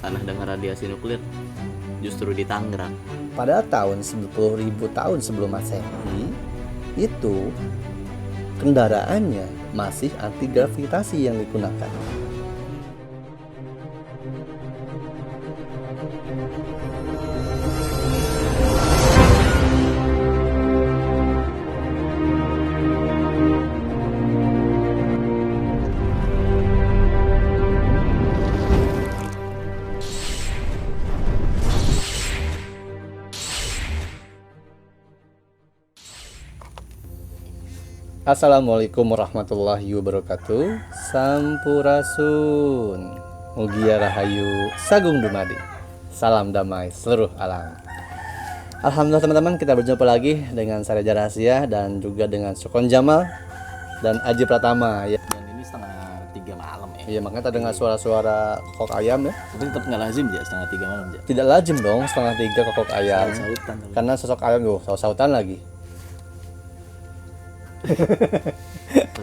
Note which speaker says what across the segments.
Speaker 1: tanah dengan radiasi nuklir justru di Tangerang.
Speaker 2: Pada tahun 10.000 tahun sebelum Masehi, itu kendaraannya masih anti gravitasi yang digunakan. Assalamualaikum warahmatullahi wabarakatuh. Sampurasun, Mugia Rahayu, Sagung Dumadi. Salam damai seluruh alam. Alhamdulillah teman-teman, kita berjumpa lagi dengan saya Reza Rahasia dan juga dengan Sukon Jamal dan Aji Pratama ya.
Speaker 1: Dan ini setengah 3 malam ya.
Speaker 2: Iya, makanya kita dengar suara-suara kokok ayam ya.
Speaker 1: Tapi tetap nggak lazim ya setengah 3 malam ya.
Speaker 2: Tidak lazim dong setengah 3 kokok ayam.
Speaker 1: Sautan.
Speaker 2: Karena sosok ayam tuh saut-sautan lagi.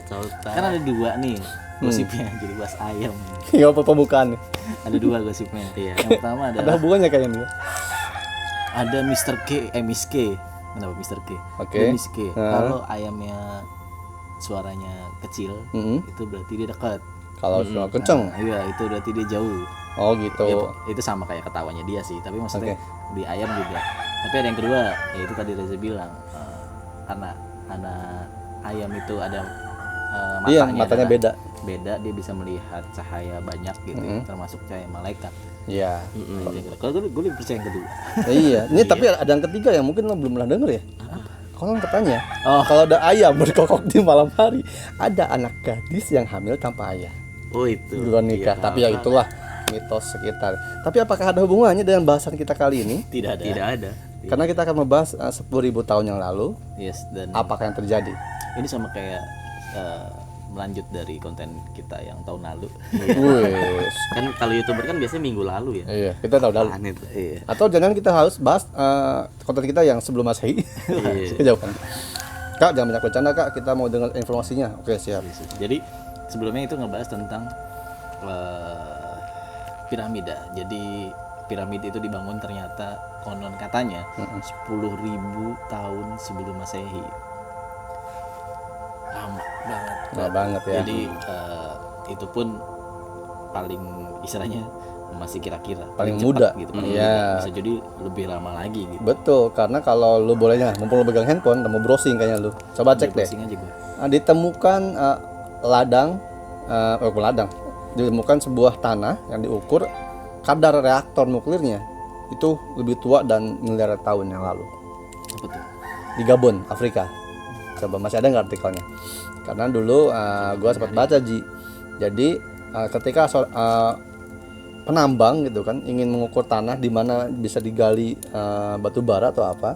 Speaker 1: Sautan. Kan ada 2 nih gosipnya jadi bahas ayam.
Speaker 2: Ya apa pembukaan?
Speaker 1: Ada 2 gosipnya. Iya. Yang pertama
Speaker 2: Ada
Speaker 1: adalah
Speaker 2: hubungannya kayaknya.
Speaker 1: ada Mr. K, Miss K. Kenapa Mr. K?
Speaker 2: Oke.
Speaker 1: Ada Miss K. Kalau ayamnya suaranya kecil, itu berarti dia dekat.
Speaker 2: Kalau suara kenceng.
Speaker 1: Iya, itu berarti dia jauh.
Speaker 2: Oh gitu.
Speaker 1: Ya, itu sama kayak ketawanya dia sih, tapi maksudnya di ayam juga. Tapi ada yang kedua, yaitu tadi Reza bilang karena ayam itu ada
Speaker 2: Iya, matanya beda.
Speaker 1: Dia bisa melihat cahaya banyak gitu, termasuk cahaya malaikat.
Speaker 2: Iya.
Speaker 1: Kalau gue lebih percaya yang kedua.
Speaker 2: Iya. Ini tapi ada yang ketiga yang mungkin lo belum pernah denger ya. Konon katanya, kalau ada ayam berkokok di malam hari, ada anak gadis yang hamil tanpa ayah.
Speaker 1: Oh itu.
Speaker 2: Duluan nikah.
Speaker 1: Iya,
Speaker 2: Tapi ya itulah mitos sekitar. Tapi apakah ada hubungannya dengan bahasan kita kali ini?
Speaker 1: Tidak ada.
Speaker 2: Karena kita akan membahas 10.000 tahun yang lalu.
Speaker 1: Yes, dan
Speaker 2: Apakah yang terjadi?
Speaker 1: ini sama kayak melanjut dari konten kita yang tahun lalu.
Speaker 2: Wes.
Speaker 1: Kan kalau YouTuber kan biasanya minggu lalu ya.
Speaker 2: Iya, kita tahu dulu.
Speaker 1: Aneh tuh. Iya.
Speaker 2: Atau jangan kita harus bahas konten kita yang sebelum Masehi. Kejauhan. Kak, jangan banyak bercanda Kak, kita mau dengar informasinya. Oke, siap.
Speaker 1: Jadi sebelumnya itu ngebahas tentang piramida. Jadi piramida itu dibangun ternyata konon katanya 10.000 tahun sebelum Masehi. Lama banget.
Speaker 2: Lama banget ya.
Speaker 1: Jadi itu pun paling istilahnya masih kira-kira
Speaker 2: Paling
Speaker 1: cepat
Speaker 2: muda
Speaker 1: gitu.
Speaker 2: Iya.
Speaker 1: Bisa jadi lebih lama lagi gitu.
Speaker 2: Betul, karena kalau lu bolehnya, mumpung lu pegang handphone, mau browsing kayaknya lu. Coba cek deh.
Speaker 1: Browsing aja gue.
Speaker 2: Ditemukan ladang, bukan ladang, ditemukan sebuah tanah yang diukur kadar reaktor nuklirnya itu lebih tua dan miliaran tahun yang lalu.
Speaker 1: Apa tuh?
Speaker 2: Di Gabon, Afrika. Coba masih ada nggak artikelnya? Karena dulu gua sempat baca Jadi ketika penambang gitu kan ingin mengukur tanah di mana bisa digali batu bara atau apa,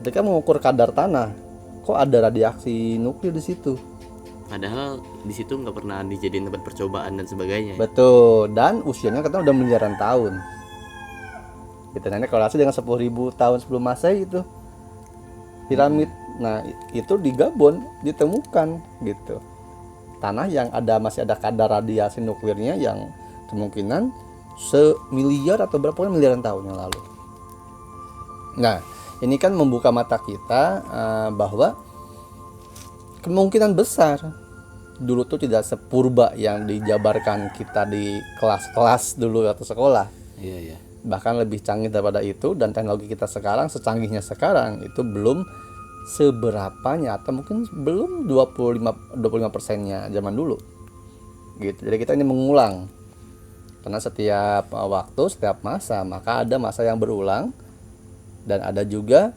Speaker 2: ketika mengukur kadar tanah, kok ada radiasi nuklir di situ?
Speaker 1: Padahal di situ nggak pernah dijadiin tempat percobaan dan sebagainya.
Speaker 2: Betul, dan usianya katanya udah miliaran tahun. Kita nanya korelasi dengan 10.000 tahun sebelum Masehi itu piramid. Nah, itu di Gabon ditemukan gitu. Tanah yang masih ada kadar radiasi nuklirnya yang kemungkinan semiliar atau berapa miliaran tahun yang lalu. Nah, ini kan membuka mata kita bahwa kemungkinan besar dulu tuh tidak sepurba yang dijabarkan kita di kelas-kelas dulu atau sekolah.
Speaker 1: Iya.
Speaker 2: Bahkan lebih canggih daripada itu, dan teknologi kita sekarang secanggihnya sekarang itu belum seberapanya atau mungkin belum 25%-nya zaman dulu. Gitu. Jadi kita ini mengulang. Karena setiap waktu, setiap masa, maka ada masa yang berulang dan ada juga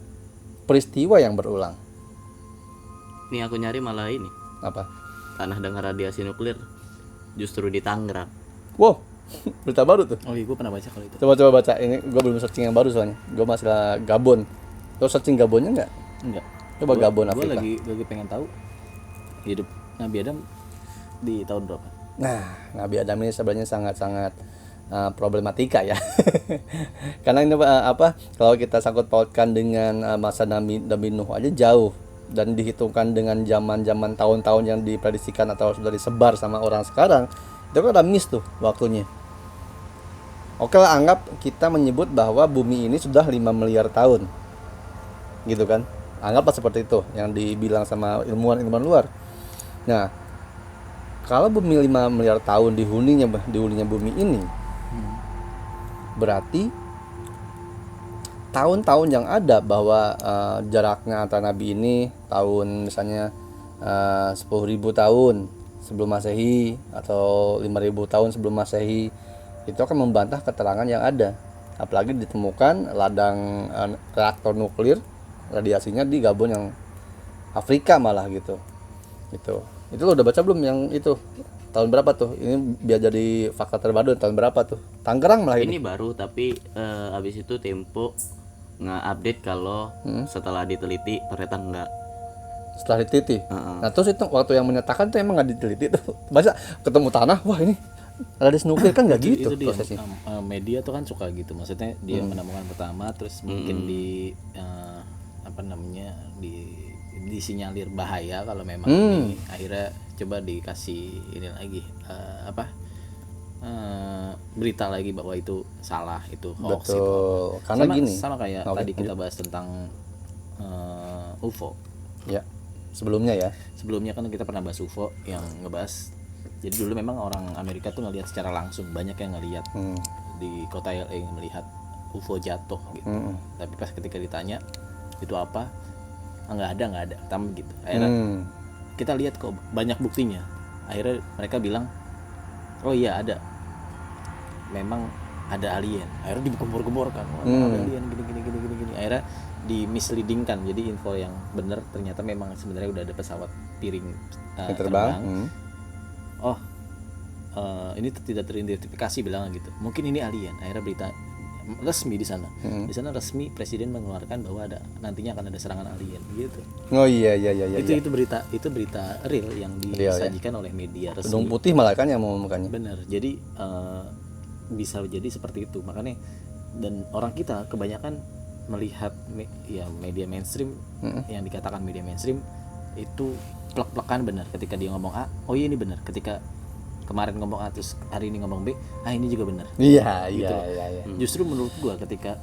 Speaker 2: peristiwa yang berulang.
Speaker 1: Nih aku nyari malah ini.
Speaker 2: Apa?
Speaker 1: Tanah dengan radiasi nuklir justru di Tangerang.
Speaker 2: Wow, berita baru tuh.
Speaker 1: Oh iya, gue pernah baca kalau itu.
Speaker 2: Coba baca. Ini gue belum searching yang baru soalnya. Gue masih Gabon. Lo searching Gabonnya nggak?
Speaker 1: Enggak.
Speaker 2: Coba Gabon
Speaker 1: Gue
Speaker 2: Afrika.
Speaker 1: lagi pengen tahu hidup Nabi Adam di tahun berapa.
Speaker 2: Nah, Nabi Adam ini sebenarnya sangat-sangat problematika ya. Karena ini kalau kita sangkut pautkan dengan masa Nabi Nuh aja jauh, dan dihitungkan dengan zaman-zaman tahun-tahun yang diprediksikan atau sudah disebar sama orang sekarang, itu kan ada miss tuh waktunya. Oke lah, anggap kita menyebut bahwa bumi ini sudah 5 miliar tahun. Gitu kan? Anggaplah seperti itu yang dibilang sama ilmuwan-ilmuwan luar. Nah, kalau bumi 5 miliar tahun dihuninya bumi ini, berarti tahun-tahun yang ada bahwa jaraknya antara nabi ini tahun misalnya 10.000 tahun sebelum Masehi atau 5.000 tahun sebelum Masehi, itu akan membantah keterangan yang ada. Apalagi ditemukan ladang reaktor nuklir, radiasinya di Gabon yang Afrika malah gitu. Itu lo udah baca belum yang itu? Tahun berapa tuh? Ini biar jadi fakta terbaru, tahun berapa tuh? Tangerang malah
Speaker 3: Ini
Speaker 2: ini.
Speaker 3: baru, tapi abis itu Tempo nge-update kalau setelah diteliti ternyata enggak.
Speaker 2: Setelah diteliti. Nah terus itu waktu yang menyatakan tuh emang nggak diteliti tuh. Masa ketemu tanah, wah ini radiasi nuklir kan nggak gitu
Speaker 1: Itu dia
Speaker 2: prosesnya.
Speaker 1: media tuh kan suka gitu, maksudnya dia menemukan pertama terus mungkin di apa namanya disinyalir bahaya kalau memang ini, akhirnya coba dikasih ini lagi berita lagi bahwa itu salah, itu hoax. Itu
Speaker 2: Betul. Karena gini.
Speaker 1: sama kayak
Speaker 2: Oke,
Speaker 1: tadi kita bahas tentang UFO.
Speaker 2: Ya. Sebelumnya ya.
Speaker 1: Sebelumnya kan kita pernah bahas UFO yang ngebahas, jadi dulu memang orang Amerika tuh ngelihat secara langsung, banyak yang ngelihat di kota LA melihat UFO jatuh gitu. Tapi pas ketika ditanya itu apa, nggak ada tam gitu. Akhirnya kita lihat kok banyak buktinya. Akhirnya mereka bilang, oh iya ada, memang ada alien. Akhirnya dikembor-gemborkan, ada alien gini. Akhirnya dimisleadingkan, jadi info yang benar ternyata memang sebenarnya udah ada pesawat piring terbang. Ini tidak teridentifikasi bilang gitu, mungkin ini alien. Akhirnya berita resmi di sana. Di sana resmi presiden mengeluarkan bahwa nantinya akan ada serangan alien gitu.
Speaker 2: Oh iya.
Speaker 1: Itu berita real yang disajikan oleh media resmi.
Speaker 2: Gedung Putih malah kan yang mengumumkannya.
Speaker 1: Benar. Jadi bisa jadi seperti itu. Makanya dan orang kita kebanyakan melihat media mainstream, yang dikatakan media mainstream itu plek-plekan benar. Ketika dia ngomong A, oh iya ini benar. Ketika kemarin ngomong A terus hari ini ngomong B, ini juga benar.
Speaker 2: Iya.
Speaker 1: Justru menurut gua ketika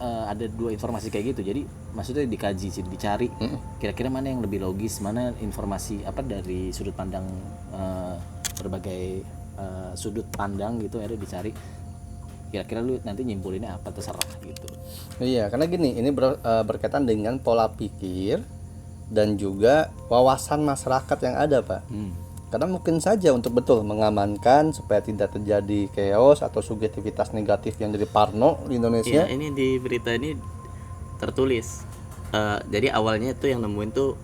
Speaker 1: ada dua informasi kayak gitu, jadi maksudnya dikaji sih, dicari kira-kira mana yang lebih logis, mana informasi dari sudut pandang berbagai sudut pandang gitu, akhirnya dicari kira-kira lu nanti nyimpulinnya apa, terserah gitu.
Speaker 2: Iya, karena gini, ini berkaitan dengan pola pikir dan juga wawasan masyarakat yang ada, Pak. Karena mungkin saja untuk betul mengamankan supaya tidak terjadi chaos atau subjektivitas negatif yang jadi parno di Indonesia.
Speaker 3: Iya, ini di berita ini tertulis. Jadi awalnya tuh yang nemuin tuh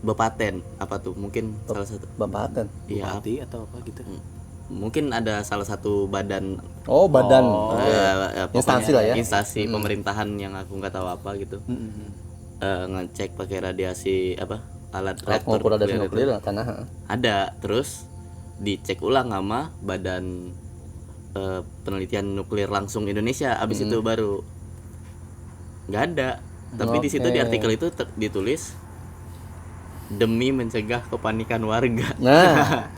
Speaker 3: Bepaten, apa tuh? Mungkin salah satu.
Speaker 2: Bapaten.
Speaker 3: Iya,
Speaker 1: Bupati atau apa gitu.
Speaker 3: mungkin ada salah satu badan.
Speaker 2: Oh, badan.
Speaker 3: Pokoknya
Speaker 2: Instansi lah ya.
Speaker 3: Instansi pemerintahan yang aku nggak tahu apa gitu. Ngecek pakai radiasi alat reaktor
Speaker 2: Maupun radiasi
Speaker 3: nuklir
Speaker 2: nuklir tanah.
Speaker 3: ada, terus dicek ulang sama badan penelitian nuklir langsung Indonesia. Abis itu baru nggak ada. Tapi di situ di artikel itu ditulis demi mencegah kepanikan warga.
Speaker 2: Nah,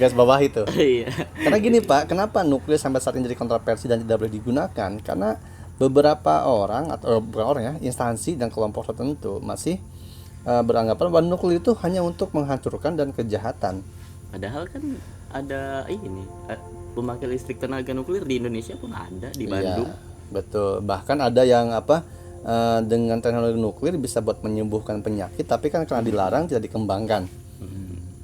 Speaker 2: garis bawah itu.
Speaker 3: Iya.
Speaker 2: Karena gini Pak, kenapa nuklir sampai saat ini jadi kontroversi dan tidak boleh digunakan? Karena beberapa orang atau beberapa orang ya, instansi dan kelompok tertentu masih beranggapan bahwa nuklir itu hanya untuk menghancurkan dan kejahatan.
Speaker 3: Padahal kan ada ini pembangkit listrik tenaga nuklir di Indonesia pun ada di Bandung.
Speaker 2: Iya, betul. Bahkan ada yang dengan teknologi nuklir bisa buat menyembuhkan penyakit, tapi kan karena dilarang tidak dikembangkan.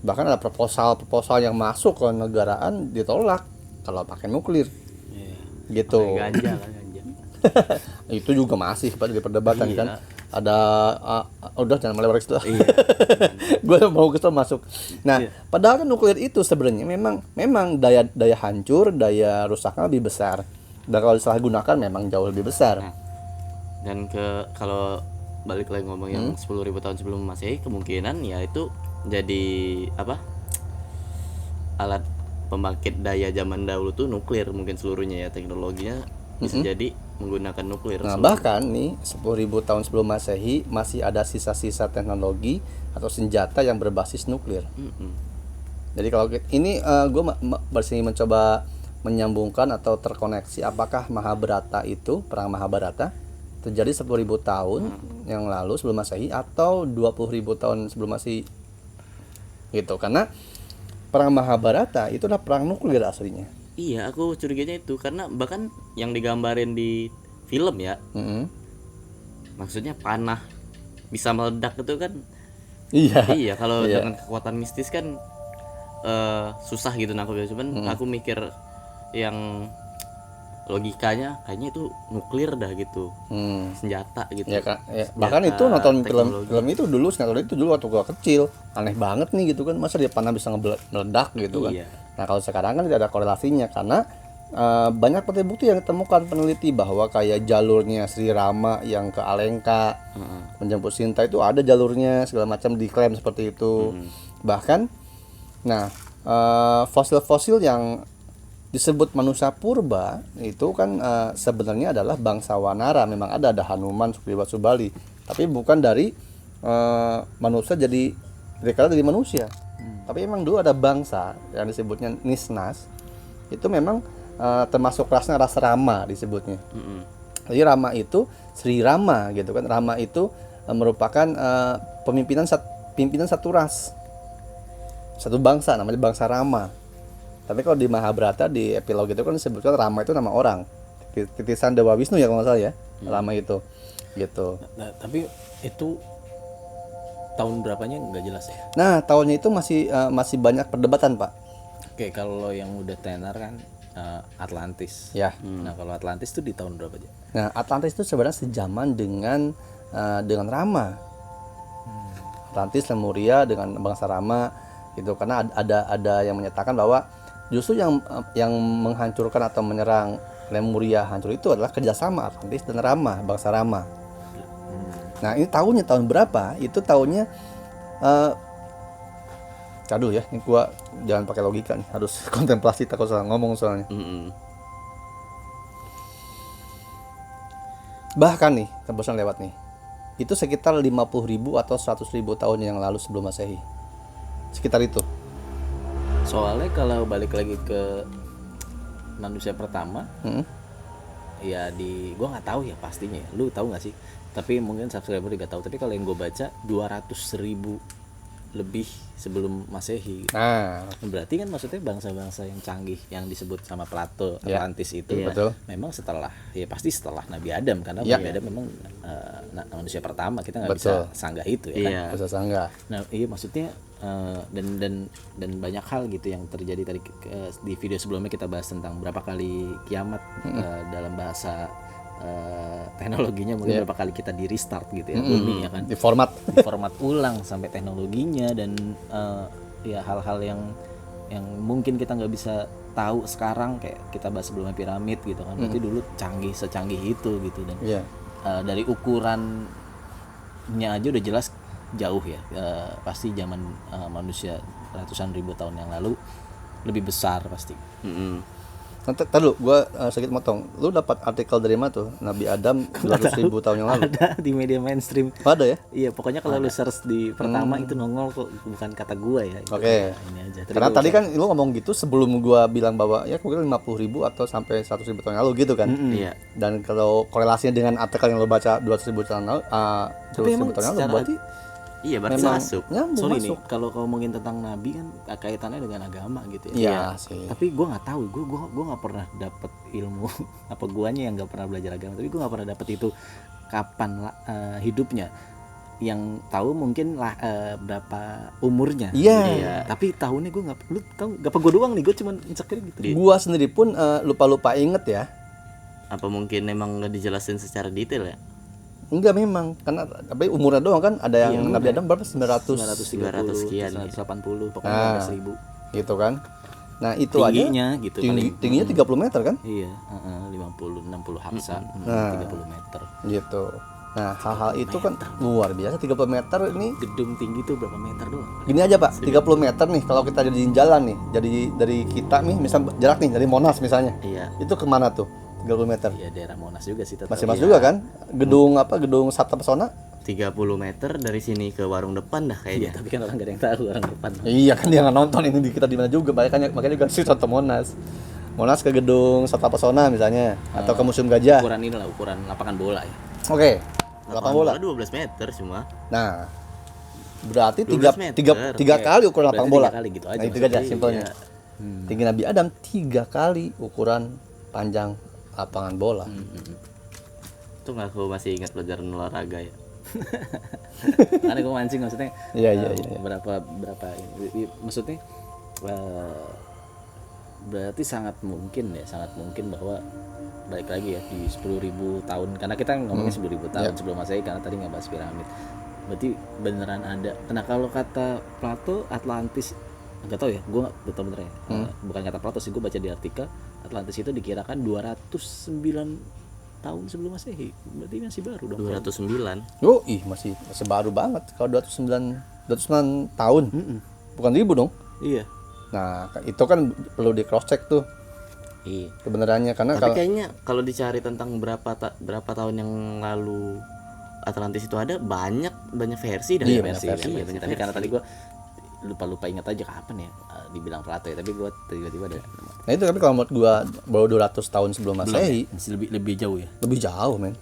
Speaker 2: Bahkan ada proposal yang masuk ke negaraan ditolak kalau pakai nuklir. Gitu.
Speaker 3: Ganja lah, ganja.
Speaker 2: Itu juga masih pada diperdebatkan kan. Ada udah jangan melebar itu. Gue mau ke situ masuk. Nah, padahal kan nuklir itu sebenarnya memang daya hancur, daya rusaknya lebih besar. Dan kalau disalahgunakan memang jauh lebih besar.
Speaker 3: Dan kalau balik lagi ngomong yang 10.000 tahun sebelum Masehi, kemungkinan ya itu jadi alat pembangkit daya zaman dahulu tuh nuklir, mungkin seluruhnya ya, teknologinya bisa jadi menggunakan nuklir.
Speaker 2: Nah, bahkan nih 10.000 tahun sebelum Masehi masih ada sisa-sisa teknologi atau senjata yang berbasis nuklir. Jadi kalau ini gue masih mencoba menyambungkan atau terkoneksi apakah Mahabharata itu, perang Mahabharata terjadi 10.000 tahun yang lalu sebelum Masehi atau 20.000 tahun sebelum Masehi. Gitu. Karena perang Mahabharata itu adalah perang nuklir aslinya.
Speaker 3: Iya, aku curiganya itu karena bahkan yang digambarin di film ya, maksudnya panah bisa meledak itu kan.
Speaker 2: Iya.
Speaker 3: Iya, kalau dengan kekuatan mistis kan susah gitu nangkepnya. Cuman aku mikir yang logikanya kayaknya itu nuklir dah gitu, senjata gitu.
Speaker 2: Ya, kan? Ya,
Speaker 3: Senjata,
Speaker 2: bahkan itu nonton
Speaker 3: teknologi.
Speaker 2: film itu dulu, sinetron itu dulu waktu gua kecil, aneh banget nih gitu kan, masa dia panah bisa meledak gitu kan.
Speaker 3: Iya.
Speaker 2: Nah kalau sekarang kan tidak ada korelasinya karena banyak bukti yang ditemukan peneliti bahwa kayak jalurnya Sri Rama yang ke Alengka menjemput Sinta itu ada jalurnya segala macam, diklaim seperti itu. Bahkan nah fosil-fosil yang disebut manusia purba itu kan sebenarnya adalah bangsa Wanara. Memang ada Hanuman, Sugriwa, Subali, tapi bukan dari manusia jadi mereka dari manusia. Tapi memang dulu ada bangsa yang disebutnya Nisnas. Itu memang termasuk rasnya ras Rama disebutnya. Jadi Rama itu Sri Rama gitu kan. Rama itu merupakan pimpinan satu ras, satu bangsa, namanya bangsa Rama. Tapi kalau di Mahabharata di epilog itu kan disebutkan Rama itu nama orang, titisan Dewa Wisnu ya kalau nggak salah ya. Rama itu gitu.
Speaker 1: Nah, tapi itu tahun berapanya nggak jelas ya.
Speaker 2: Nah tahunnya itu masih banyak perdebatan Pak.
Speaker 1: Oke, kalau yang udah tenar kan Atlantis.
Speaker 2: Ya.
Speaker 1: Nah, kalau Atlantis itu di tahun berapa aja?
Speaker 2: Nah Atlantis itu sebenarnya sejaman dengan Rama. Atlantis, Lemuria dengan bangsa Rama gitu, karena ada yang menyatakan bahwa justru yang menghancurkan atau menyerang Lemuria hancur itu adalah kerjasama Atlantis dan Rama, bangsa Rama. Nah ini tahunnya tahun berapa? Itu tahunnya dulu ya, ini gua jangan pakai logika nih, harus kontemplasi, takut salah ngomong soalnya. Bahkan nih, tembusan lewat nih, itu sekitar 50.000 atau 100.000 tahun yang lalu sebelum Masehi, sekitar itu.
Speaker 1: Soalnya kalau balik lagi ke manusia pertama, ya gua nggak tahu ya pastinya. Lu tahu nggak sih? Tapi mungkin subscriber juga tahu. Tapi kalau yang gue baca 200.000 lebih sebelum Masehi.
Speaker 2: Nah,
Speaker 1: Berarti kan maksudnya bangsa-bangsa yang canggih yang disebut sama Plato, Atlantis itu
Speaker 2: betul.
Speaker 1: memang setelah, ya pasti setelah Nabi Adam, karena
Speaker 2: Ya.
Speaker 1: Nabi Adam memang manusia pertama, kita nggak bisa sanggah itu ya kan.
Speaker 3: Iya.
Speaker 2: bisa sanggah.
Speaker 1: Nah iya maksudnya dan banyak hal gitu yang terjadi tadi di video sebelumnya kita bahas tentang berapa kali kiamat dalam bahasa teknologinya, mungkin berapa kali kita di restart gitu ya bumi ya kan,
Speaker 2: Di format.
Speaker 1: di format ulang sampai teknologinya dan ya hal-hal yang mungkin kita nggak bisa tahu sekarang, kayak kita bahas sebelumnya piramid gitu kan, berarti dulu secanggih itu gitu, dan dari ukurannya aja udah jelas jauh ya, pasti zaman manusia ratusan ribu tahun yang lalu lebih besar pasti.
Speaker 2: Nanti dulu gue sedikit motong. Lu dapat artikel dari mana tuh? Nabi Adam 200.000 tahun yang lalu.
Speaker 1: Ada di media mainstream.
Speaker 2: Ada ya?
Speaker 1: Iya, pokoknya kalau lu search di pertama itu nongol kok, bukan kata gua ya. Itu
Speaker 2: Oke.
Speaker 1: Ini aja.
Speaker 2: Karena tadi kan lu ngomong gitu sebelum gua bilang bahwa ya mungkin 50.000 atau sampai 100.000 tahun yang lalu gitu kan.
Speaker 3: Iya.
Speaker 2: Dan kalau korelasinya dengan artikel yang lu baca 200.000 tahun lalu, 200.000 tahun yang lalu berarti
Speaker 3: Iya, berarti
Speaker 2: memang
Speaker 3: masuk.
Speaker 2: nyambung
Speaker 1: sorry
Speaker 2: masuk.
Speaker 1: nih, kalau ngomongin tentang nabi kan kaitannya dengan agama gitu ya.
Speaker 2: Iya sih.
Speaker 1: Tapi gua nggak tahu, gua nggak pernah dapet ilmu apa guanya yang nggak pernah belajar agama, tapi gua nggak pernah dapet itu kapan hidupnya. Yang tahu mungkin lah berapa umurnya.
Speaker 2: Iya.
Speaker 1: Tapi tahunnya gue nggak, lu tahu nggak? Apa gue doang nih? Gue cuma incekin gitu.
Speaker 2: Gua sendiri pun lupa-lupa inget ya.
Speaker 3: Apa mungkin memang nggak dijelasin secara detail ya?
Speaker 2: Enggak memang, karena tapi umurnya doang kan ada yang Nabi Adam berapa?
Speaker 3: 900 sekian,
Speaker 1: 980, pokoknya 1000
Speaker 2: gitu kan. Nah, itu
Speaker 1: tingginya
Speaker 2: aja
Speaker 1: gitu paling.
Speaker 2: tingginya 30 meter kan?
Speaker 1: Iya, 50 60 hapsa, 30 meter.
Speaker 2: Gitu. Nah, hal-hal itu kan luar biasa. 30 meter ini
Speaker 1: Gedung tinggi tuh berapa meter doang?
Speaker 2: gini aja Pak, 30 meter nih kalau kita jadiin jalan nih, jadi dari kita nih misal jarak nih dari Monas misalnya,
Speaker 3: Iya.
Speaker 2: itu kemana tuh 30 meter?
Speaker 1: Ya daerah Monas juga sih tetap.
Speaker 2: Masih masuk juga kan? Gedung gedung Sabta Pesona?
Speaker 3: 30 meter dari sini ke warung depan dah
Speaker 1: Iya,
Speaker 3: kayaknya.
Speaker 1: tapi kan orang gak ada yang tahu orang depan.
Speaker 2: Iya kan dia nggak nonton ini kita di mana juga, makanya juga sih contoh Monas. Monas ke gedung Sata Pesona misalnya, atau ke Museum Gajah.
Speaker 1: Ukuran ini lah, ukuran lapangan bola ya.
Speaker 2: Oke.
Speaker 3: Lapangan bola 12 meter cuma.
Speaker 2: Nah, berarti
Speaker 3: 12
Speaker 2: tiga
Speaker 3: meter.
Speaker 2: kali ukuran
Speaker 1: Berarti
Speaker 2: lapangan bola.
Speaker 1: 3 kali gitu aja
Speaker 2: Nah, itu aja
Speaker 1: maksudnya.
Speaker 2: simpelnya.
Speaker 1: Iya.
Speaker 2: Tinggi Nabi Adam 3 kali ukuran panjang lapangan bola.
Speaker 3: Itu nggak, aku masih ingat pelajaran olahraga ya.
Speaker 1: Karena gue mancing maksudnya.
Speaker 2: Iya.
Speaker 1: Berapa maksudnya berarti sangat mungkin bahwa balik lagi ya di 10.000 tahun, karena kita ngomongnya 10.000 tahun sebelum Masehi karena tadi nggak bahas piramid. Berarti beneran ada. Nah kalau kata Plato Atlantis, nggak tahu ya, gue nggak tahu bener ya. Bukan kata Plato sih, gue baca di artikel Atlantis itu dikirakan 209 tahun sebelum Masehi. Berarti masih baru dong.
Speaker 3: 209.
Speaker 2: Oh, masih baru banget kalau 209 tahun. Bukan 1000 dong.
Speaker 1: Iya.
Speaker 2: Nah, itu kan perlu di cross check tuh
Speaker 3: Iya.
Speaker 2: kebenarannya, karena
Speaker 3: Tapi kayaknya kalau dicari tentang berapa tahun yang lalu Atlantis itu ada, banyak versi dari
Speaker 2: Iya, banyak versi.
Speaker 3: Iya,
Speaker 1: Tapi
Speaker 3: banyak
Speaker 1: karena
Speaker 3: versi.
Speaker 1: tadi gue lupa ingat aja kapan ya dibilang Plato ya, tapi gue tiba-tiba ada
Speaker 2: nah itu, tapi kalau menurut gua baru 200 tahun sebelum Masehi
Speaker 1: masih lebih jauh ya.
Speaker 2: lebih jauh, men.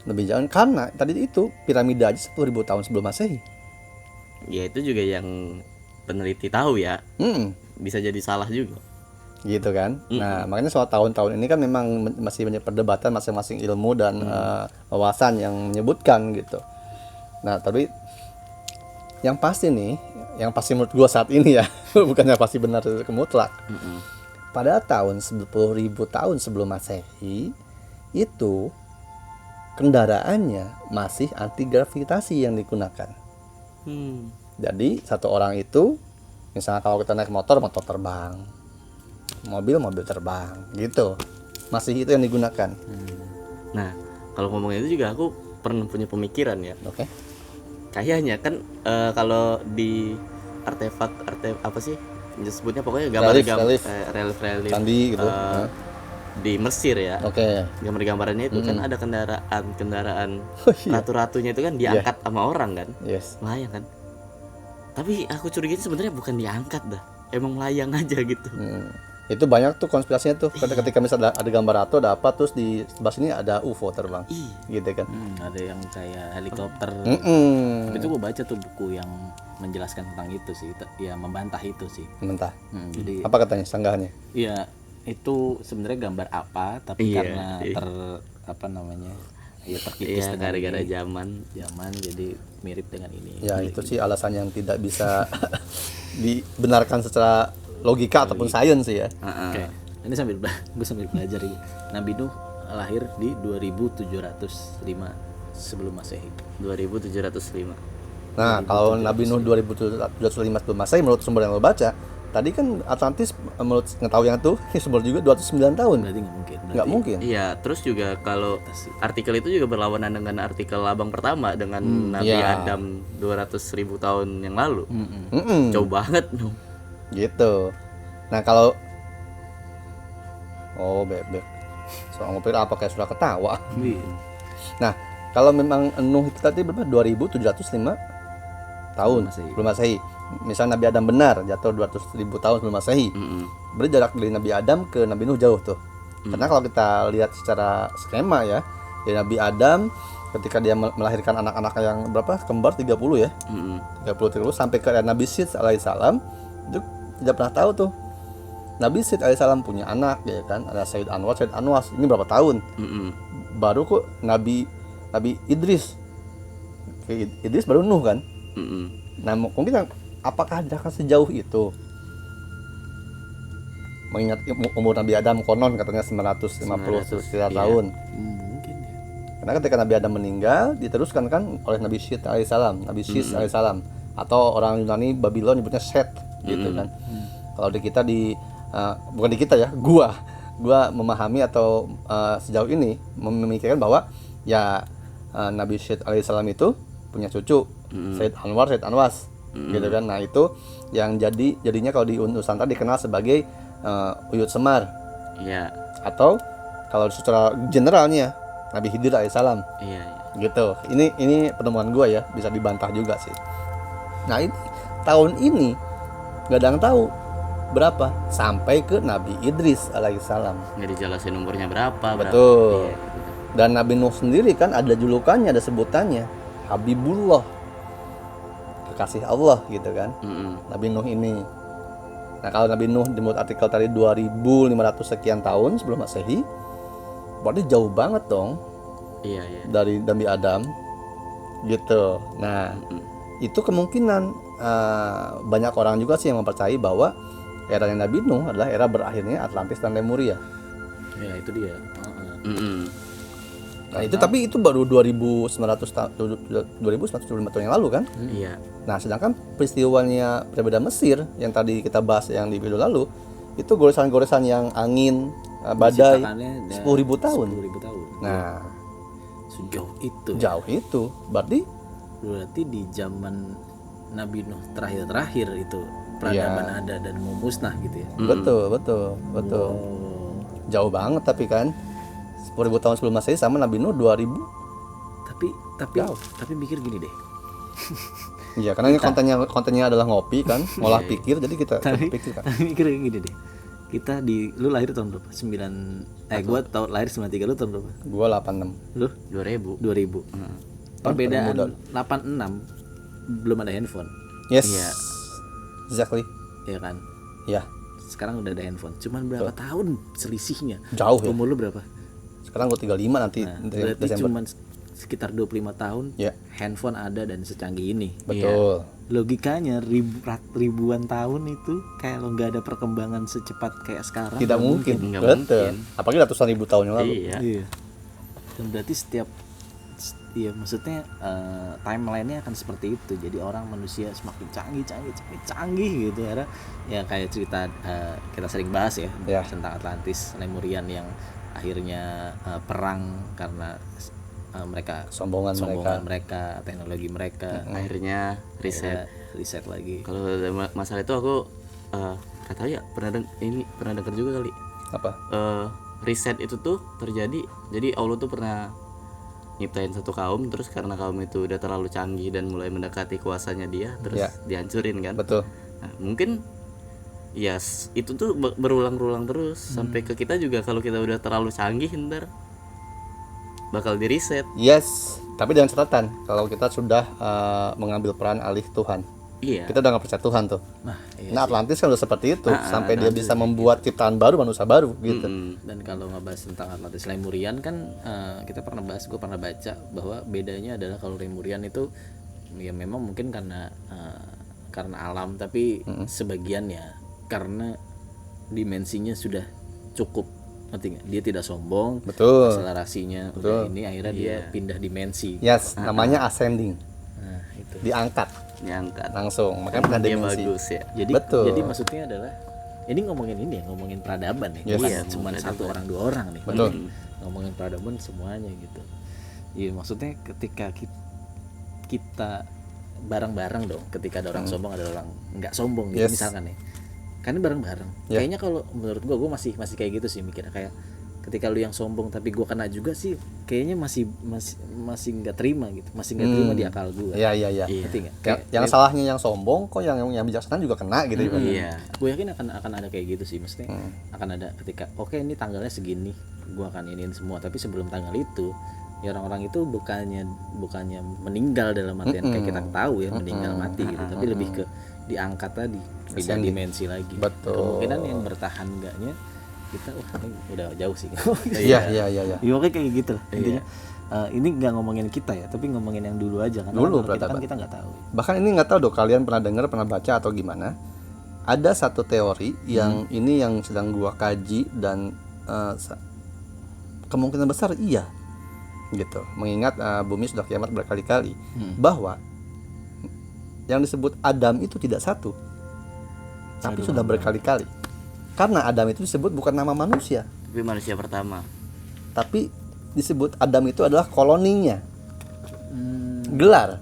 Speaker 2: Lebih jauh karena tadi itu piramida aja 10.000 tahun sebelum Masehi.
Speaker 3: Ya itu juga yang peneliti tahu ya. Bisa jadi salah juga.
Speaker 2: Gitu kan. Nah, makanya soal tahun-tahun ini kan memang masih banyak perdebatan masing-masing ilmu dan wawasan yang menyebutkan gitu. Nah, tapi yang pasti nih, yang pasti menurut gua saat ini ya, bukannya pasti benar mutlak. Pada tahun 10.000 tahun sebelum Masehi itu kendaraannya masih anti gravitasi yang digunakan. Jadi satu orang itu, misalnya kalau kita naik motor terbang, mobil terbang, gitu. Masih itu yang digunakan.
Speaker 3: Nah, kalau ngomongin itu juga aku pernah punya pemikiran ya.
Speaker 2: Oke.
Speaker 3: Kayaknya kan kalau di artefak apa sih disebutnya, pokoknya
Speaker 2: Relief.
Speaker 3: relief
Speaker 2: Candi gitu.
Speaker 3: di Mesir ya.
Speaker 2: Oke.
Speaker 3: Gambar-gambarannya itu kan ada kendaraan
Speaker 2: Oh, iya.
Speaker 3: ratu-ratunya itu kan diangkat sama orang kan,
Speaker 2: Yes.
Speaker 3: melayang kan. Tapi aku curiga sebenarnya bukan diangkat dah, emang melayang aja gitu.
Speaker 2: Itu banyak tuh konspirasinya tuh. Ketika misalnya ada gambar ratu, ada apa, terus di sebelah sini ada UFO terbang. Gitu kan.
Speaker 1: Ada yang kayak helikopter.
Speaker 2: Mm-mm.
Speaker 1: Itu gue baca tuh buku yang menjelaskan tentang itu sih, ya membantah itu sih.
Speaker 2: Mentah.
Speaker 1: Jadi
Speaker 2: Apa katanya sanggahannya?
Speaker 1: ya itu sebenarnya gambar apa, tapi
Speaker 3: Iya,
Speaker 1: karena
Speaker 3: iya.
Speaker 1: apa namanya, ya terkikis
Speaker 3: Iya,
Speaker 1: dengan
Speaker 3: gara-gara
Speaker 1: ini.
Speaker 3: zaman.
Speaker 1: Jadi mirip dengan ini.
Speaker 2: Ya itu sih alasan yang tidak bisa dibenarkan secara logika ataupun sains sih ya.
Speaker 1: Oke. Ini gue sambil belajar ini. Nabi Nuh lahir di 2705 sebelum Masehi.
Speaker 3: 2705.
Speaker 2: Nah, kalau Nabi Nuh 2705 sebelum Masehi menurut sumber yang lo baca, tadi kan Atlantis menurut pengetahuan tuh sumber juga 209 tahun.
Speaker 1: Berarti nggak mungkin.
Speaker 2: Nggak mungkin.
Speaker 3: Iya, terus juga kalau artikel itu juga berlawanan dengan artikel Abang pertama dengan Nabi
Speaker 2: iya.
Speaker 3: Adam 200.000 tahun yang lalu.
Speaker 2: Mm-mm.
Speaker 3: Jauh banget dong.
Speaker 2: Gitu. Nah, kalau bebek. Soal ngopi apa kayak sudah ketawa. Nah, kalau memang Nuh itu tadi berapa? 2705 tahun
Speaker 1: Masehi.
Speaker 2: sebelum Masehi. Misal Nabi Adam benar jatuh 200.000 tahun sebelum Masehi. Berarti jarak dari Nabi Adam ke Nabi Nuh jauh tuh. Karena kalau kita lihat secara skema ya, dari Nabi Adam ketika dia melahirkan anak-anak yang berapa? Kembar 30 ya. 30 sampai ke Nabi Syed alaihissalam itu tidak pernah tahu tuh. Nabi Syed alaihissalam punya anak ya kan, ada Sayyid Anwas. Ini berapa tahun? Baru kok Nabi Idris. Idris baru Nuh kan? Nah, mungkin apakah jarak sejauh itu? Mengingat umur Nabi Adam konon katanya 950 sekitar tahun.
Speaker 1: Mungkin ya.
Speaker 2: Karena ketika Nabi Adam meninggal diteruskan kan oleh Nabi Syed alaihissalam, atau orang Yunani Babylon nyebutnya Set gitu kan. Kalau di kita bukan di kita ya, gua memahami atau sejauh ini memikirkan bahwa ya Nabi Syed alaihissalam itu punya cucu Sayyid Anwas gitu kan. Nah, itu yang jadinya kalau di Nusantara dikenal sebagai Uyut Semar.
Speaker 3: Iya.
Speaker 2: Atau kalau secara generalnya Nabi Khidir alaihissalam.
Speaker 3: Iya.
Speaker 2: Gitu. Ini penemuan gua ya, bisa dibantah juga sih. Nah, ini tahun ini nggak ada yang tahu berapa? Sampai ke Nabi Idris alaihissalam.
Speaker 3: Nggak dijelasin umurnya berapa.
Speaker 2: Betul.
Speaker 3: Iya.
Speaker 2: Dan Nabi Nuh sendiri kan ada julukannya, ada sebutannya, Habibullah, kekasih Allah gitu kan. Nabi Nuh ini. Nah kalau Nabi Nuh di menurut artikel tadi 2500 sekian tahun sebelum Masehi, berarti jauh banget dong
Speaker 3: Iya.
Speaker 2: dari Nabi Adam gitu. Nah itu kemungkinan banyak orang juga sih yang mempercayai bahwa era Nabi Nuh adalah era berakhirnya Atlantis dan Lemuria.
Speaker 1: Ya itu dia.
Speaker 2: Nah itu tapi itu baru 2900 tahun yang lalu kan.
Speaker 3: Iya.
Speaker 2: Nah sedangkan peristiwanya berbeda Mesir yang tadi kita bahas yang di video lalu itu goresan-goresan yang angin badai
Speaker 1: Ciptakannya
Speaker 2: 10.000 tahun.
Speaker 1: 10.000 tahun.
Speaker 2: Nah
Speaker 1: Sejauh itu.
Speaker 2: jauh itu
Speaker 1: Berarti di zaman Nabi Nuh terakhir itu peradaban ada dan mau musnah gitu ya.
Speaker 2: betul.
Speaker 1: Oh.
Speaker 2: Jauh banget tapi kan 10.000 tahun sebelum Masehi sama Nabi Nuh 2000.
Speaker 1: Tapi mikir gini deh.
Speaker 2: Iya, karena ini kontennya adalah ngopi kan, ngolah pikir, jadi kita pikir kan.
Speaker 1: Tapi mikir gini deh. Lu lahir tahun berapa? Gua lahir 93, lu tahun berapa?
Speaker 2: Gua 86.
Speaker 1: Lu
Speaker 3: 2000.
Speaker 1: 2000. Perbedaan 86 belum ada handphone.
Speaker 2: Yes.
Speaker 3: Iya.
Speaker 2: Exactly.
Speaker 1: Ya kan?
Speaker 2: Ya,
Speaker 1: Sekarang udah ada handphone. Cuman berapa tahun selisihnya?
Speaker 2: jauh ya.
Speaker 1: Umur lu berapa?
Speaker 2: Sekarang gua 35 nanti
Speaker 1: Berarti
Speaker 2: Desember.
Speaker 1: cuman sekitar 25 tahun
Speaker 2: Ya.
Speaker 1: handphone ada dan secanggih ini.
Speaker 2: Betul.
Speaker 1: Logikanya ribuan tahun itu kayak lo nggak ada perkembangan secepat kayak sekarang.
Speaker 2: Tidak mungkin.
Speaker 3: Nggak
Speaker 2: Betul.
Speaker 3: mungkin.
Speaker 2: Apalagi ratusan ribu tahun yang lalu.
Speaker 3: Iya.
Speaker 1: Iya. Dan berarti maksudnya timelinenya akan seperti itu. Jadi orang manusia semakin canggih gitu. Ya kayak cerita kita sering bahas ya,
Speaker 2: Ya.
Speaker 1: tentang Atlantis, Lemurian yang akhirnya perang karena mereka
Speaker 2: Sombongan
Speaker 1: mereka, teknologi mereka.
Speaker 3: Akhirnya riset.
Speaker 1: Riset lagi.
Speaker 3: Kalau masalah itu aku nggak tahu ya, pernah dengar juga kali.
Speaker 2: Apa?
Speaker 3: Riset itu tuh terjadi, jadi Allah tuh pernah nyiptain satu kaum, terus karena kaum itu udah terlalu canggih dan mulai mendekati kuasanya dia, terus
Speaker 2: Ya.
Speaker 3: dihancurin kan.
Speaker 2: Betul.
Speaker 3: Nah, mungkin itu tuh berulang-ulang terus sampai ke kita juga. Kalau kita udah terlalu canggih ntar bakal di reset.
Speaker 2: Yes. Tapi dengan catatan kalau kita sudah mengambil peran alih Tuhan.
Speaker 3: Iya.
Speaker 2: Kita udah nggak percaya Tuhan tuh.
Speaker 1: Nah, iya.
Speaker 2: Nah Atlantis kan udah seperti itu sampai dia bisa membuat ciptaan baru, manusia baru gitu.
Speaker 1: Dan kalau ngebahas tentang Atlantis Lemurian kan gue pernah baca bahwa bedanya adalah kalau Lemurian itu ya memang mungkin karena alam, tapi sebagian ya karena dimensinya sudah cukup, ngerti nggak? Dia tidak sombong,
Speaker 2: Betul.
Speaker 1: akselerasinya udah ini, akhirnya dia pindah dimensi.
Speaker 2: Yes, namanya ascending.
Speaker 1: Nah itu.
Speaker 2: Diangkat
Speaker 3: Nyangkat.
Speaker 2: langsung, makanya pindah
Speaker 3: Dia
Speaker 2: dimensi.
Speaker 3: bagus ya.
Speaker 2: Betul.
Speaker 1: Jadi maksudnya adalah ini ngomongin peradaban ya,
Speaker 2: Yes.
Speaker 1: bukan
Speaker 3: Iya,
Speaker 1: cuma satu orang dua orang nih.
Speaker 2: Betul.
Speaker 1: Ngomongin peradaban semuanya gitu. Iya maksudnya ketika kita bareng-bareng dong, ketika ada orang sombong ada orang nggak sombong gitu.
Speaker 2: Yes.
Speaker 1: Misalkan nih, kan ini bareng-bareng.
Speaker 2: Ya.
Speaker 1: Kayaknya kalau menurut gua masih kayak gitu sih mikirnya, kayak ketika lu yang sombong tapi gua kena juga sih, kayaknya masih nggak terima gitu, masih nggak terima di akal gua.
Speaker 2: Iya.
Speaker 1: Ngerti nggak?
Speaker 2: Yang salahnya yang sombong, kok yang bijaksana juga kena gitu.
Speaker 3: Iya.
Speaker 1: Gue yakin akan ada kayak gitu sih, maksudnya akan ada ketika oke, ini tanggalnya segini, gue akan iniin semua, tapi sebelum tanggal itu ya orang-orang itu bukannya meninggal dalam artian kayak kita tahu ya meninggal mati gitu, tapi lebih ke diangkat tadi, beda dimensi lagi.
Speaker 2: Betul.
Speaker 1: Kemungkinan yang bertahan enggaknya kita ini udah jauh sih.
Speaker 2: Iya.
Speaker 1: Ya oke kayak gitu lah intinya. Ini nggak ngomongin kita ya, tapi ngomongin yang dulu aja, karena
Speaker 2: Dulu,
Speaker 1: kita
Speaker 2: peradaban.
Speaker 1: kita nggak tahu.
Speaker 2: Bahkan ini nggak tahu dong, kalian pernah dengar, pernah baca atau gimana? Ada satu teori yang ini yang sedang gua kaji dan kemungkinan besar iya, gitu. Mengingat bumi sudah kiamat berkali-kali, bahwa yang disebut Adam itu tidak satu, tapi sudah berkali-kali. Karena Adam itu disebut bukan nama manusia,
Speaker 3: Tapi manusia pertama.
Speaker 2: tapi disebut Adam itu adalah koloninya, gelar.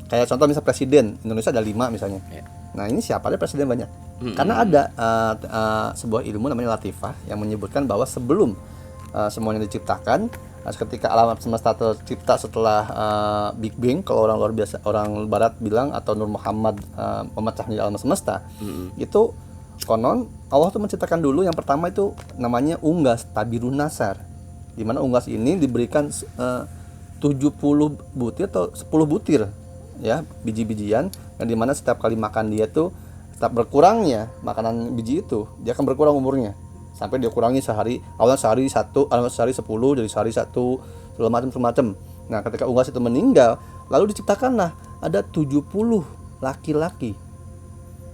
Speaker 2: Kayak contoh misal presiden Indonesia ada 5 misalnya.
Speaker 1: Ya.
Speaker 2: Nah ini siapa ada presiden banyak? Karena ada sebuah ilmu namanya latifah yang menyebutkan bahwa sebelum semuanya diciptakan, ketika alam semesta tercipta setelah Big Bang, kalau orang barat bilang, atau Nur Muhammad memecah menjadi alam semesta, itu konon Allah tuh menciptakan dulu yang pertama itu namanya unggas tabirun nasar, di mana unggas ini diberikan 70 butir atau 10 butir ya biji-bijian, yang dimana setiap kali makan dia tuh setiap berkurangnya makanan biji itu dia akan berkurang umurnya sampai dia kurangi sehari, awalnya sehari 1, sehari 10, jadi sehari 1, segala macam. Nah ketika unggas itu meninggal, lalu diciptakanlah ada 70 laki-laki,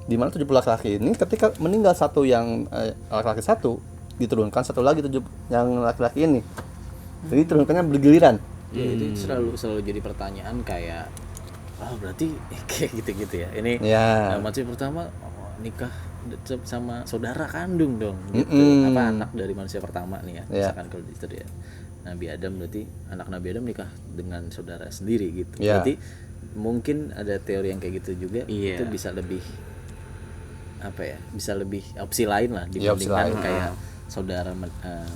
Speaker 2: di mana 70 laki-laki ini ketika meninggal satu yang laki-laki satu, diturunkan satu lagi yang laki-laki ini, jadi turunkannya bergiliran.
Speaker 1: Ya itu selalu jadi pertanyaan kayak berarti kayak gitu-gitu ya. Ini
Speaker 2: Ya.
Speaker 1: maksudnya pertama nikah sama saudara kandung dong gitu. Apa anak dari manusia pertama nih ya. Misalkan kalau itu ya. Nabi Adam berarti anak Nabi Adam nikah dengan saudara sendiri gitu. Berarti mungkin ada teori yang kayak gitu juga. Itu bisa lebih bisa lebih opsi lain lah dibandingkan kayak saudara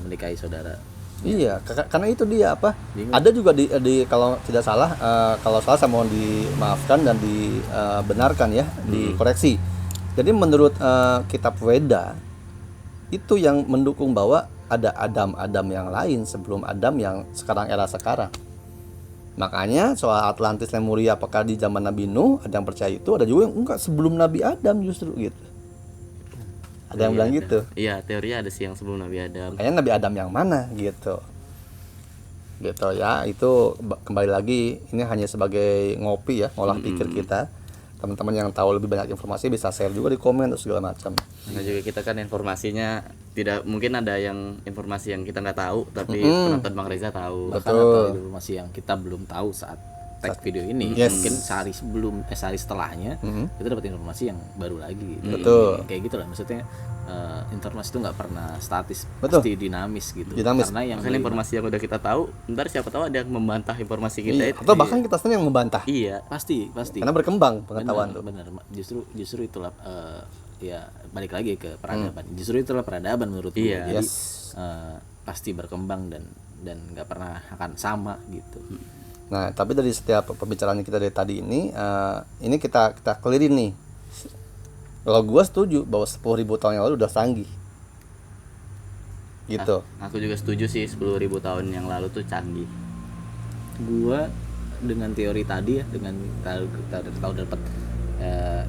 Speaker 1: menikahi saudara.
Speaker 2: Iya, karena itu dia ada juga di kalau tidak salah, kalau salah saya mohon dimaafkan dan dibenarkan ya, dikoreksi. Jadi menurut kitab Weda itu yang mendukung bahwa ada Adam yang lain sebelum Adam yang era sekarang. Makanya soal Atlantis Lemuria apakah di zaman Nabi Nuh, ada yang percaya itu, ada juga yang enggak, sebelum Nabi Adam justru gitu. Ada yang bilang gitu.
Speaker 3: Iya, teorinya ada sih yang sebelum Nabi Adam.
Speaker 2: Kayaknya Nabi Adam yang mana gitu. Gitu ya, itu kembali lagi ini hanya sebagai ngopi ya, ngolah pikir kita. Teman-teman yang tahu lebih banyak informasi bisa share juga di komen atau segala macam.
Speaker 3: Karena juga kita kan informasinya tidak mungkin ada yang informasi yang kita nggak tahu, tapi penonton Bang Reza tahu.
Speaker 1: Bahkan ada informasi yang kita belum tahu saat tag video ini. Mungkin sehari setelahnya kita dapat informasi yang baru lagi.
Speaker 2: Betul.
Speaker 1: Kayak gitulah maksudnya, informasi itu nggak pernah statis, pasti dinamis gitu. Karena yang
Speaker 3: informasi yang udah kita tahu, ntar siapa tahu ada yang membantah informasi kita itu.
Speaker 2: Atau bahkan kita sendiri yang membantah.
Speaker 3: Iya,
Speaker 1: pasti.
Speaker 2: Karena berkembang pengetahuan tuh.
Speaker 1: Benar. Justru itulah ya balik lagi ke peradaban. Justru itulah peradaban menurut gue. Jadi pasti berkembang dan nggak pernah akan sama gitu.
Speaker 2: Nah, tapi dari setiap pembicaraan kita dari tadi ini kita clearin nih. Kalau gue setuju bahwa 10.000 tahun yang lalu udah canggih. Gitu.
Speaker 3: Aku juga setuju sih 10.000 tahun yang lalu tuh canggih.
Speaker 1: Gua dengan teori tadi ya, dengan tahu dapat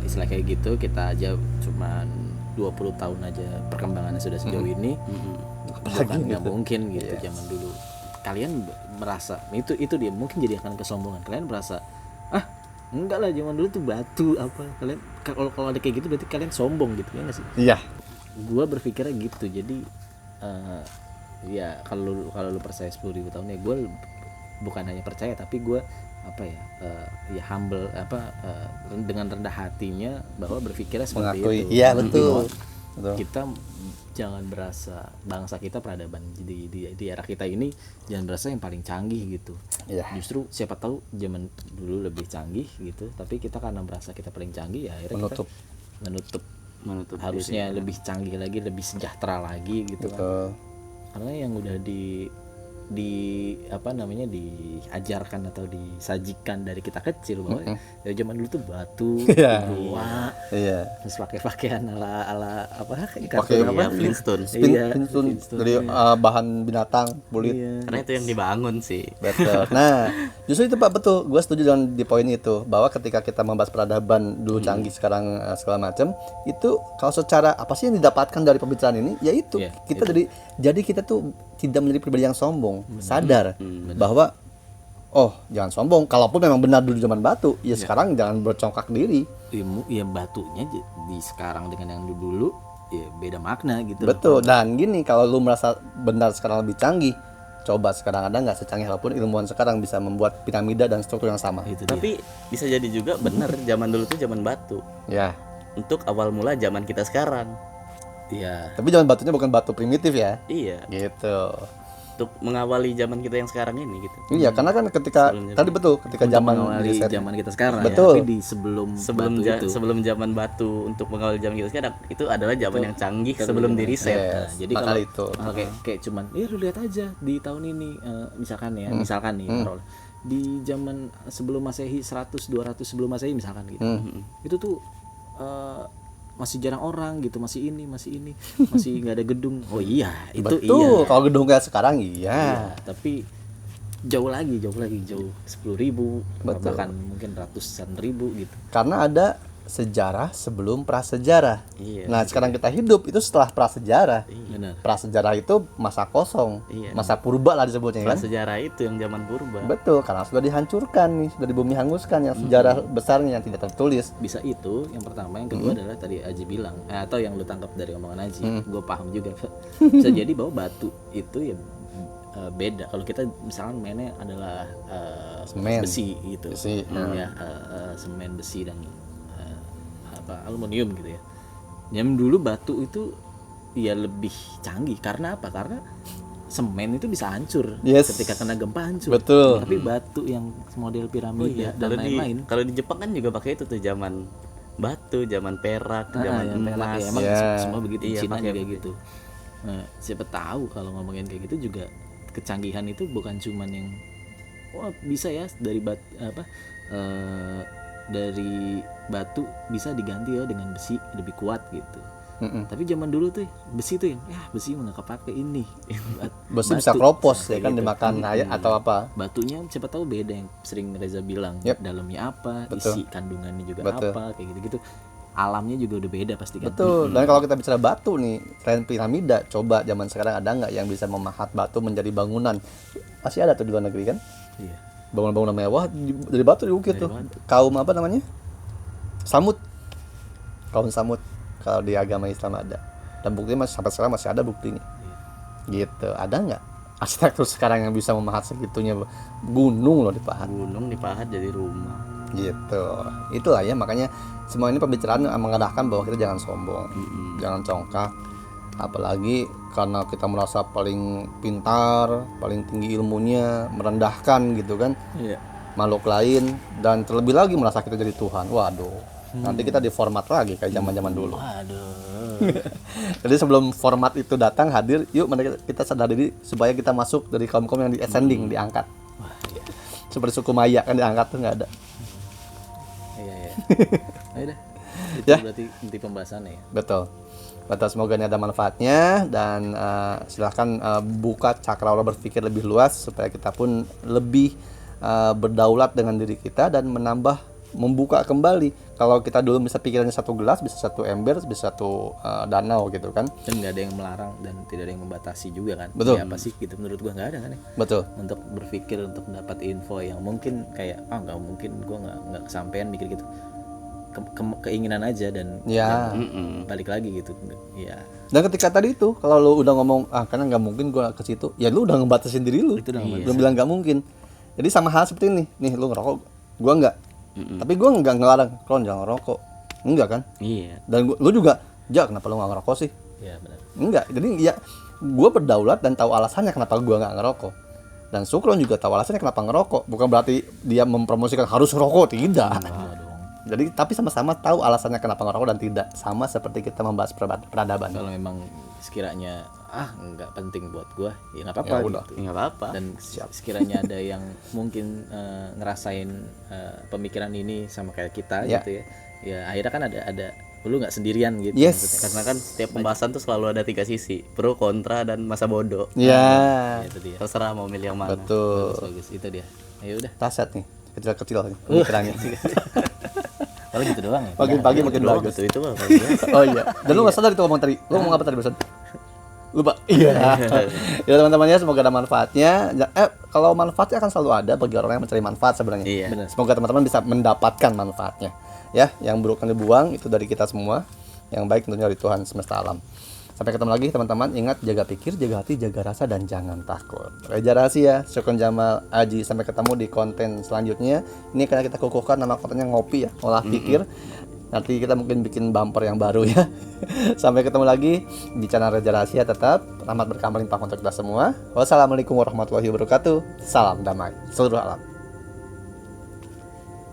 Speaker 1: istilah kayak gitu, kita aja cuman 20 tahun aja perkembangannya sudah sejauh ini. Bukan nggak mungkin gitu zaman dulu. Kalian merasa itu dia mungkin jadi akan kesombongan. Kalian merasa enggak lah, zaman dulu tuh batu apa. Kalian kalau ada kayak gitu berarti kalian sombong gitu ya nggak sih?
Speaker 2: Iya.
Speaker 1: Gua berpikirnya gitu. Jadi ya kalau lu percaya 10.000 tahun ya, gue bukan hanya percaya tapi gue ya humble dengan rendah hatinya bahwa berpikirnya seperti
Speaker 2: Mengakui.
Speaker 1: itu.
Speaker 2: Iya, betul.
Speaker 1: Kita jangan berasa bangsa kita peradaban di era kita ini jangan berasa yang paling canggih gitu.
Speaker 2: Iya.
Speaker 1: Justru siapa tahu zaman dulu lebih canggih gitu, tapi kita karena merasa kita paling canggih ya akhirnya kita menutup harusnya lebih canggih lagi, lebih sejahtera lagi gitu kan. Karena yang udah diajarkan atau disajikan dari kita kecil bahwa ya zaman dulu tuh batu, gua, terus pakai pakaian ala
Speaker 2: pakai
Speaker 3: Flintstone.
Speaker 2: Dari bahan binatang kulit.
Speaker 3: Karena itu yang dibangun sih.
Speaker 2: Betul. Nah, justru itu Pak, betul. Gue setuju dengan di poin itu bahwa ketika kita membahas peradaban dulu canggih sekarang segala macam, itu kalau secara apa sih yang didapatkan dari pembicaraan ini, yaitu kita jadi kita tuh tidak menjadi pribadi yang sombong, sadar bahwa jangan sombong. Kalaupun memang benar dulu zaman batu, ya sekarang jangan bercongkak diri.
Speaker 1: Ya batunya di sekarang dengan yang dulu ya beda makna gitu.
Speaker 2: Betul. Dan gini, kalau lu merasa benar sekarang lebih canggih, coba sekarang ada nggak secanggih apapun ilmuwan sekarang bisa membuat piramida dan struktur yang sama.
Speaker 3: Tapi bisa jadi juga benar zaman dulu tuh zaman batu.
Speaker 2: Ya.
Speaker 3: Untuk awal mula zaman kita sekarang.
Speaker 1: Iya.
Speaker 2: Tapi zaman batunya bukan batu primitif ya.
Speaker 3: Iya.
Speaker 2: Gitu.
Speaker 3: Untuk mengawali zaman kita yang sekarang ini gitu.
Speaker 2: Iya, karena kan ketika tadi betul ketika zaman
Speaker 1: kita sekarang
Speaker 2: betul.
Speaker 1: Ya, tapi
Speaker 3: sebelum zaman batu untuk mengawali zaman kita sekarang itu adalah zaman yang canggih sebelum di riset.
Speaker 1: Jadi kalau itu kayak cuman lu lihat aja di tahun ini misalkan nih di zaman sebelum Masehi 100 200 sebelum Masehi misalkan gitu. Itu tuh masih jarang orang gitu, masih nggak ada gedung. Oh iya, itu
Speaker 2: Betul.
Speaker 1: iya.
Speaker 2: Kalau gedung kayak sekarang
Speaker 1: Iya, tapi jauh 10.000
Speaker 2: Betul.
Speaker 1: bahkan mungkin ratusan ribu gitu.
Speaker 2: Karena ada sejarah sebelum prasejarah.
Speaker 3: Iya.
Speaker 2: Nah, sekarang kita hidup itu setelah prasejarah.
Speaker 1: Benar.
Speaker 2: Prasejarah itu masa kosong,
Speaker 3: Iya.
Speaker 2: masa purba lah disebutnya kan.
Speaker 3: Prasejarah itu yang zaman purba.
Speaker 2: Betul, karena sudah dihancurkan nih, sudah dibumi hanguskan yang sejarah besarnya yang tidak tertulis.
Speaker 1: Bisa itu yang pertama, yang kedua adalah tadi Aji bilang atau yang lu tangkap dari omongan Aji, gue paham juga. Bisa jadi bahwa batu itu ya beda kalau kita misalkan mainnya adalah
Speaker 2: Semen.
Speaker 1: besi gitu.
Speaker 2: Besi,
Speaker 1: Ya, semen, besi dan aluminium gitu ya. Yang dulu batu itu ya lebih canggih karena apa? Karena semen itu bisa hancur
Speaker 2: Yes.
Speaker 1: ketika kena gempa hancur.
Speaker 2: Betul.
Speaker 1: Tapi batu yang model piramida dan lain-lain.
Speaker 3: Kalau di Jepang kan juga pakai itu tuh zaman batu, zaman perak, zaman
Speaker 1: yang perak
Speaker 3: emas.
Speaker 1: ya, emang
Speaker 2: Ya.
Speaker 1: semua begitu.
Speaker 3: Iya,
Speaker 1: Cina
Speaker 3: pakai
Speaker 1: juga gitu. Nah, siapa tahu kalau ngomongin kayak gitu juga kecanggihan itu bukan cuman yang bisa ya dari dari batu bisa diganti ya dengan besi lebih kuat gitu. Tapi zaman dulu tuh besi tuh yang besi nggak kepake ini.
Speaker 2: Besi bisa kropos ya kan
Speaker 1: gitu.
Speaker 2: dimakan ayam atau apa.
Speaker 1: Batunya siapa tahu beda yang sering Reza bilang.
Speaker 2: Yep.
Speaker 1: Dalamnya apa,
Speaker 2: Betul.
Speaker 1: isi kandungannya juga
Speaker 2: Betul.
Speaker 1: apa, kayak gitu-gitu. Alamnya juga udah beda pasti kan.
Speaker 2: Betul. Dan kalau kita bicara batu nih, selain piramida, coba zaman sekarang ada nggak yang bisa memahat batu menjadi bangunan? Masih ada tuh di luar negeri kan?
Speaker 1: Iya.
Speaker 2: Bangunan-bangunan mewah dari batu diukir tuh. Kaum apa namanya? Samud. Kaum Samud. Kalau di agama Islam ada. Dan buktinya sampai sekarang masih ada buktinya. Gitu. Ada nggak arsitektur sekarang yang bisa memahat segitunya? Gunung loh dipahat.
Speaker 3: Gunung dipahat jadi rumah.
Speaker 2: Gitu. Itulah ya, makanya semua ini pembicaraan mengarahkan bahwa kita jangan sombong, jangan congkak, apalagi karena kita merasa paling pintar, paling tinggi ilmunya, merendahkan gitu kan
Speaker 1: Iya.
Speaker 2: makhluk lain, dan terlebih lagi merasa kita jadi Tuhan. Waduh, nanti kita diformat lagi kayak zaman-zaman dulu.
Speaker 1: Waduh.
Speaker 2: Jadi sebelum format itu datang hadir, yuk mari kita sadar diri supaya kita masuk dari kaum-kaum yang di ascending, diangkat.
Speaker 1: Wah, iya.
Speaker 2: Seperti suku Maya kan diangkat tuh nggak ada.
Speaker 1: Iya. Ayo dah. Itu
Speaker 2: Ya.
Speaker 1: berarti inti pembahasannya ya.
Speaker 2: Betul. Semoga ini ada manfaatnya, dan silahkan buka cakrawala berpikir lebih luas supaya kita pun lebih berdaulat dengan diri kita dan membuka kembali. Kalau kita dulu bisa pikirannya satu gelas, bisa satu ember, bisa satu danau gitu kan.
Speaker 1: Dan nggak ada yang melarang dan tidak ada yang membatasi juga kan.
Speaker 2: Betul.
Speaker 1: Ya, apa sih gitu menurut gua nggak ada kan ya.
Speaker 2: Betul.
Speaker 1: Untuk berpikir untuk mendapat info yang mungkin kayak nggak mungkin gua nggak kesampaian mikir gitu. Keinginan aja dan
Speaker 2: Ya.
Speaker 1: balik lagi gitu. Ya.
Speaker 2: Dan ketika tadi itu, kalau lu udah ngomong karena nggak mungkin gua ke situ, ya lu udah ngebatasin diri lu.
Speaker 1: Itu udah
Speaker 2: Lu bilang nggak mungkin. Jadi sama hal seperti ini, nih lu ngerokok, gua nggak. Tapi gua nggak ngelarang, "Kron jangan ngerokok." Enggak kan?
Speaker 3: Iya.
Speaker 2: Dan lu juga, "Ja, kenapa lu nggak ngerokok sih?"
Speaker 1: Ya benar.
Speaker 2: Enggak. Jadi ya gua berdaulat dan tahu alasannya kenapa gua nggak ngerokok. Dan Sukron juga tahu alasannya kenapa ngerokok. Bukan berarti dia mempromosikan harus ngerokok, tidak.
Speaker 1: Enggak dong.
Speaker 2: Jadi tapi sama-sama tahu alasannya kenapa ngerokok dan tidak. Sama seperti kita membahas peradaban.
Speaker 1: Kalau memang sekiranya nggak penting buat gua, ya nggak apa-apa
Speaker 2: Ya udah.
Speaker 1: gitu.
Speaker 3: Ya, nggak apa-apa.
Speaker 1: Dan sekiranya ada yang mungkin ngerasain pemikiran ini sama kayak kita
Speaker 2: Ya.
Speaker 1: gitu ya. Ya akhirnya kan ada lu nggak sendirian gitu.
Speaker 2: Yes.
Speaker 1: maksudnya.
Speaker 3: Karena kan setiap pembahasan tuh selalu ada 3 sisi, pro, kontra, dan masa bodoh.
Speaker 2: Ya,
Speaker 1: Itu dia.
Speaker 3: Terserah mau milih yang mana.
Speaker 2: betul.
Speaker 1: Bagus itu dia. Ayo udah.
Speaker 2: Taset nih, kecil-kecil nih pemikirannya.
Speaker 1: Kalau gitu doang ya.
Speaker 2: Pagi-pagi makin
Speaker 3: Doang
Speaker 2: bagus.
Speaker 3: tuh, itu mah biasa.
Speaker 2: Oh iya. Dan lu nggak sadar itu ngomong tadi. Lu ngomong apa tadi barusan? Lupa. Iya. Ya teman-teman ya, semoga ada manfaatnya. Kalau manfaatnya akan selalu ada bagi orang yang mencari manfaat sebenarnya.
Speaker 3: Iya.
Speaker 1: Benar.
Speaker 2: Semoga teman-teman bisa mendapatkan manfaatnya. Ya, yang buruk akan dibuang, itu dari kita semua. Yang baik tentunya dari Tuhan semesta alam. Sampai ketemu lagi teman-teman. Ingat, jaga pikir, jaga hati, jaga rasa, dan jangan takut. Reza Rahasia, Syukron Jamal, Aji. Sampai ketemu di konten selanjutnya. Ini karena kita kukuhkan nama kontennya ngopi ya, olah pikir. Nanti kita mungkin bikin bumper yang baru ya. Sampai ketemu lagi di channel Reza Rahasia. Tetap rahmat berkah melimpah untuk kita semua. Wassalamualaikum warahmatullahi wabarakatuh. Salam damai seluruh alam.